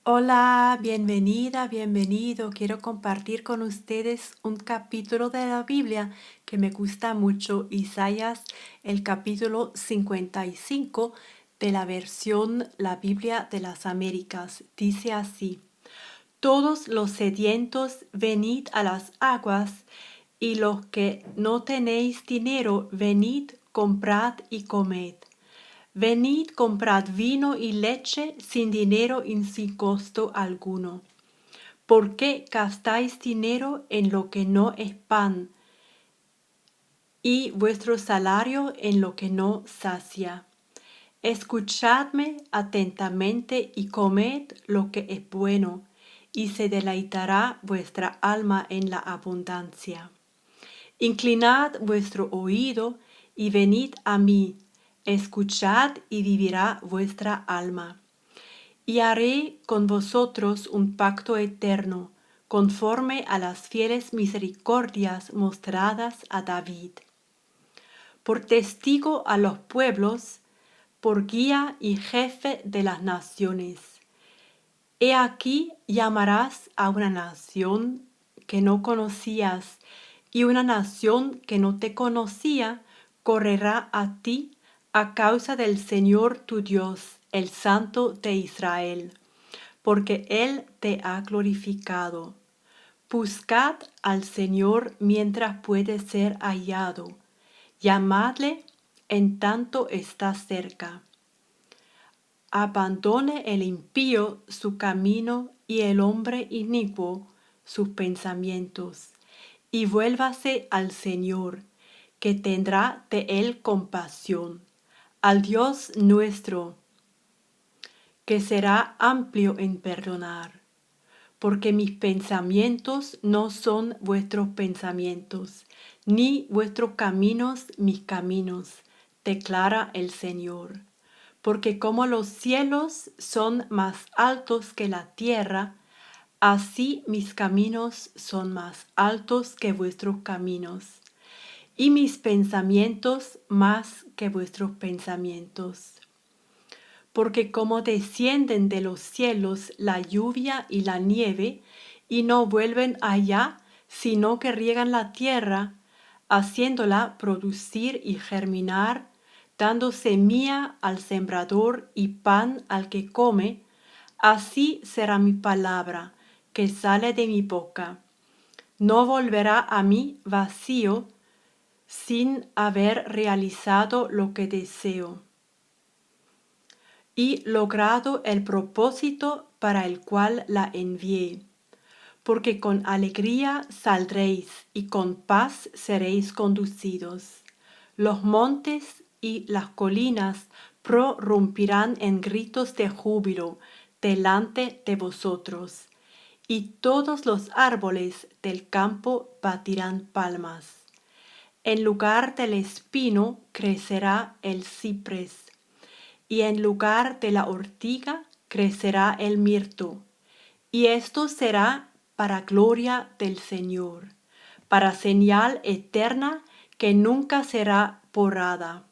Hola, bienvenida, bienvenido. Quiero compartir con ustedes un capítulo de la Biblia que me gusta mucho, Isaías, el capítulo 55 de la versión La Biblia de las Américas. Dice así: Todos los sedientos, venid a las aguas, y los que no tenéis dinero, venid, comprad y comed. Venid, comprad vino y leche sin dinero y sin costo alguno. ¿Por qué gastáis dinero en lo que no es pan, y vuestro salario en lo que no sacia? Escuchadme atentamente y comed lo que es bueno, y se deleitará vuestra alma en la abundancia. Inclinad vuestro oído y venid a mí, escuchad y vivirá vuestra alma. Y haré con vosotros un pacto eterno, conforme a las fieles misericordias mostradas a David. Por testigo a los pueblos, por guía y jefe de las naciones. He aquí llamarás a una nación que no conocías, y una nación que no te conocía correrá a ti a causa del Señor tu Dios, el Santo de Israel, porque Él te ha glorificado. Buscad al Señor mientras puede ser hallado. Llamadle en tanto está cerca. Abandone el impío su camino y el hombre inicuo sus pensamientos, y vuélvase al Señor, que tendrá de él compasión, al Dios nuestro, que será amplio en perdonar, porque mis pensamientos no son vuestros pensamientos, ni vuestros caminos mis caminos, declara el Señor. Porque como los cielos son más altos que la tierra, así mis caminos son más altos que vuestros caminos, y mis pensamientos más que vuestros pensamientos. Porque como descienden de los cielos la lluvia y la nieve, y no vuelven allá, sino que riegan la tierra, haciéndola producir y germinar, dando semilla al sembrador y pan al que come, así será mi palabra que sale de mi boca. No volverá a mí vacío, sin haber realizado lo que deseo y logrado el propósito para el cual la envié. Porque con alegría saldréis y con paz seréis conducidos. Los montes y las colinas prorrumpirán en gritos de júbilo delante de vosotros, y todos los árboles del campo batirán palmas. En lugar del espino crecerá el ciprés, y en lugar de la ortiga crecerá el mirto. Y esto será para gloria del Señor, para señal eterna que nunca será borrada.